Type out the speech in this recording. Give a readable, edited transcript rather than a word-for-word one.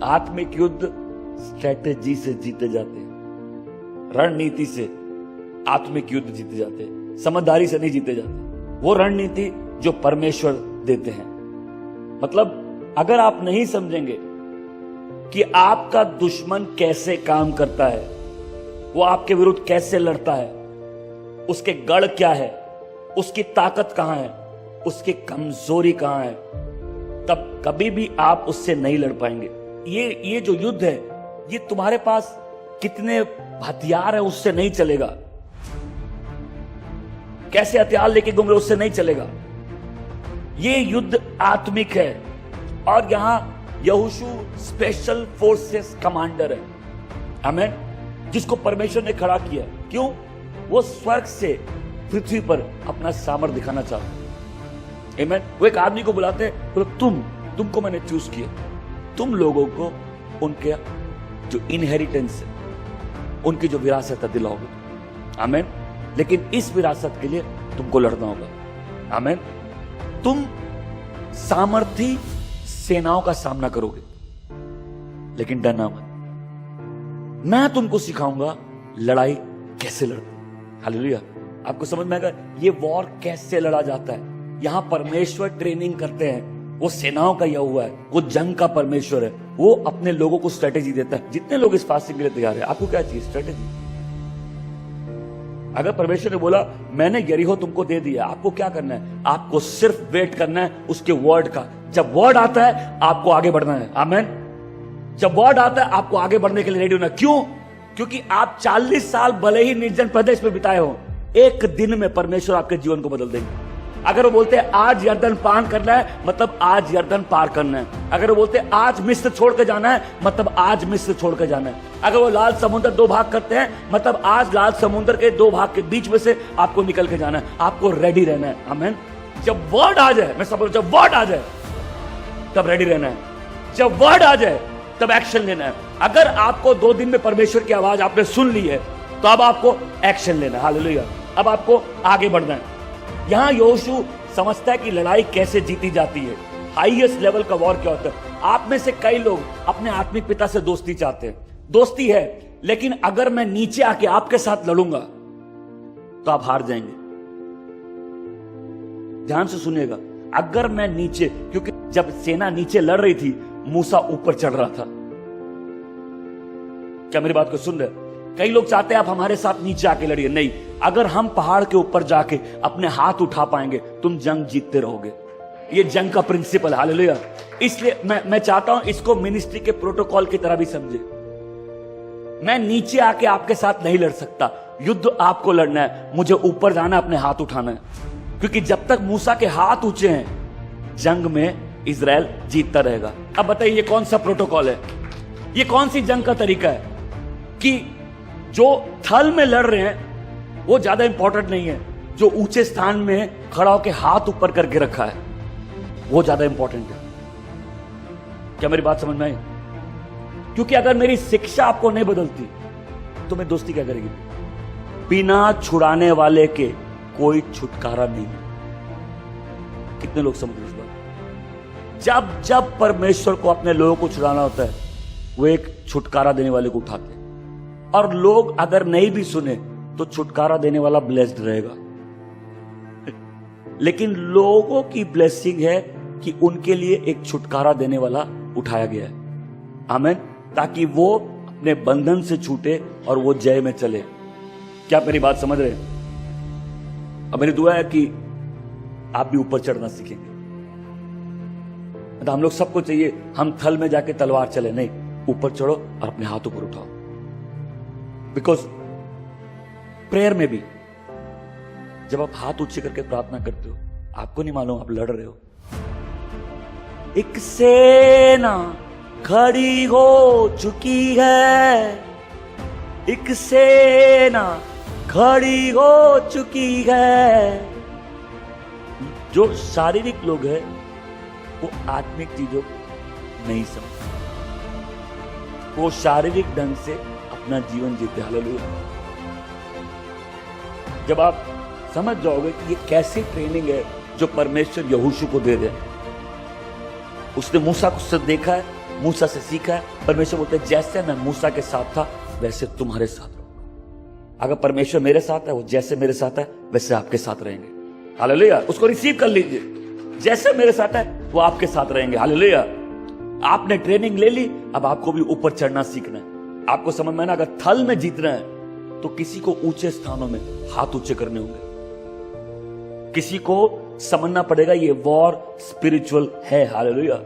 आत्मिक युद्ध स्ट्रेटेजी से जीते जाते हैं, रणनीति से आत्मिक युद्ध जीते जाते हैं, समझदारी से नहीं जीते जाते। वो रणनीति जो परमेश्वर देते हैं। मतलब अगर आप नहीं समझेंगे कि आपका दुश्मन कैसे काम करता है, वो आपके विरुद्ध कैसे लड़ता है, उसके गढ़ क्या है, उसकी ताकत कहां है, उसकी कमजोरी कहां है, तब कभी भी आप उससे नहीं लड़ पाएंगे। ये जो युद्ध है, ये तुम्हारे पास कितने हथियार है उससे नहीं चलेगा, कैसे हथियार लेके घूम रहे उससे नहीं चलेगा। ये युद्ध आत्मिक है और यहां यहोशू स्पेशल फोर्सेस कमांडर है, आमीन, जिसको परमेश्वर ने खड़ा किया। क्यों? वो स्वर्ग से पृथ्वी पर अपना सामर्थ्य दिखाना चाहता है, आमीन। वो एक आदमी को बुलाते हैं, बोले तुमको मैंने चूज किया, तुम लोगों को उनके जो इनहेरिटेंस है, उनकी जो विरासत है दिलाओगे, आमीन। लेकिन इस विरासत के लिए तुमको लड़ना होगा, आमीन। तुम सामर्थी सेनाओं का सामना करोगे, लेकिन डरना मत। मैं तुमको सिखाऊंगा लड़ाई कैसे लड़ते। हालेलुया। आपको समझ में आएगा ये वॉर कैसे लड़ा जाता है। यहां परमेश्वर ट्रेनिंग करते हैं, वो सेनाओं का यहोवा है, वो जंग का परमेश्वर है, वो अपने लोगों को स्ट्रेटेजी देता है। जितने लोग इस फास्टिंग के लिए तैयार है, आपको क्या चाहिए? स्ट्रेटेजी। अगर परमेश्वर ने बोला मैंने यरीहो तुमको दे दिया, आपको क्या करना है? आपको सिर्फ वेट करना है उसके वर्ड का। जब वर्ड आता है आपको आगे बढ़ना है, आमीन। जब वर्ड आता है आपको आगे बढ़ने के लिए रेडी होना। क्यों? क्योंकि आप 40 साल भले ही निर्जन प्रदेश में बिताए हो, एक दिन में परमेश्वर आपके जीवन को बदल देंगे। अगर वो बोलते हैं आज यरदन पार करना है, मतलब आज यरदन पार करना है। अगर वो बोलते हैं आज मिस्र छोड़ के जाना है, मतलब आज मिस्र छोड़ के जाना है। अगर वो लाल समुद्र 2 भाग करते हैं, मतलब आज लाल समुद्र के 2 भाग के बीच में से आपको निकल के जाना है। आपको रेडी रहना है, आमीन। जब वर्ड आ जाए, मैं सब बोलूं, जब वर्ड आ जाए तब रेडी रहना है। जब वर्ड आ जाए तब एक्शन लेना है। अगर आपको 2 दिन में परमेश्वर की आवाज आपने सुन ली है, तो अब आपको एक्शन लेना है। हालेलुया। अब आपको आगे बढ़ना है। यहां यहोशू समझता है कि लड़ाई कैसे जीती जाती है, हाईएस्ट लेवल का वॉर क्या होता है। आप में से कई लोग अपने आत्मिक पिता से दोस्ती चाहते हैं, दोस्ती है, लेकिन अगर मैं नीचे आके आपके साथ लड़ूंगा तो आप हार जाएंगे। ध्यान से सुनिएगा। अगर मैं नीचे, क्योंकि जब सेना नीचे लड़ रही थी, मूसा ऊपर चढ़ रहा था। क्या मेरी बात को सुन रहे? कई लोग चाहते हैं आप हमारे साथ नीचे आके लड़िए। नहीं, अगर हम पहाड़ के ऊपर जाके अपने हाथ उठा पाएंगे, तुम जंग जीतते रहोगे। ये जंग का प्रिंसिपल। हालेलुया। इसलिए मैं चाहता हूं इसको मिनिस्ट्री के प्रोटोकॉल की तरह भी समझे। मैं नीचे आके आपके साथ नहीं लड़ सकता, युद्ध आपको लड़ना है। मुझे ऊपर जाना, अपने हाथ उठाना है, क्योंकि जब तक मूसा के हाथ ऊंचे हैं, जंग में इजराइल जीतता रहेगा। अब बताइए ये कौन सा प्रोटोकॉल है? ये कौन सी जंग का तरीका है कि जो थल में लड़ रहे हैं वो ज्यादा इंपॉर्टेंट नहीं है, जो ऊंचे स्थान में खड़ा होकर हाथ ऊपर करके रखा है वो ज्यादा इंपॉर्टेंट है। क्या मेरी बात समझ में आई? क्योंकि अगर मेरी शिक्षा आपको नहीं बदलती तो मैं दोस्ती क्या करेगी? बिना छुड़ाने वाले के कोई छुटकारा नहीं। कितने लोग समझ रहे इस बात? जब जब परमेश्वर को अपने लोगों को छुड़ाना होता है, वो एक छुटकारा देने वाले को उठाते हैं। और लोग अगर नहीं भी सुने तो छुटकारा देने वाला ब्लेस्ड रहेगा। लेकिन लोगों की ब्लेसिंग है कि उनके लिए एक छुटकारा देने वाला उठाया गया है, आमीन, ताकि वो अपने बंधन से छूटे और वो जय में चले। क्या आप मेरी बात समझ रहे हैं? अब मेरी दुआ है कि आप भी ऊपर चढ़ना सीखेंगे। तो हम लोग सबको चाहिए हम थल में जाके तलवार चले, नहीं, ऊपर चढ़ो और अपने हाथ ऊपर उठाओ। बिकॉज प्रेयर में भी जब आप हाथ ऊंचे करके प्रार्थना करते हो, आपको नहीं मालूम आप लड़ रहे हो। एक सेना खड़ी हो चुकी है, एक सेना खड़ी हो चुकी है। जो शारीरिक लोग हैं वो आत्मिक चीजों को नहीं समझते, वो शारीरिक ढंग से अपना जीवन जीते। हालेलुया। जब आप समझ जाओगे कि ये कैसी ट्रेनिंग है जो परमेश्वर यहोशू को दे दे। उसने मूसा को देखा है, मूसा से सीखा है। परमेश्वर बोलते हैं जैसे मैं मूसा के साथ था वैसे तुम्हारे साथ रहूंगा। अगर परमेश्वर मेरे साथ है, वो जैसे मेरे साथ है वैसे आपके साथ रहेंगे। हालेलुया। उसको रिसीव कर लीजिए। जैसे मेरे साथ है वो आपके साथ रहेंगे। हालेलुया। आपने ट्रेनिंग ले ली, अब आपको भी ऊपर चढ़ना सीखना है। आपको समझ में ना, अगर थल में जीतना है तो किसी को ऊंचे स्थानों में हाथ ऊंचे करने होंगे। किसी को समझना पड़ेगा ये वॉर स्पिरिचुअल है। हालेलुया।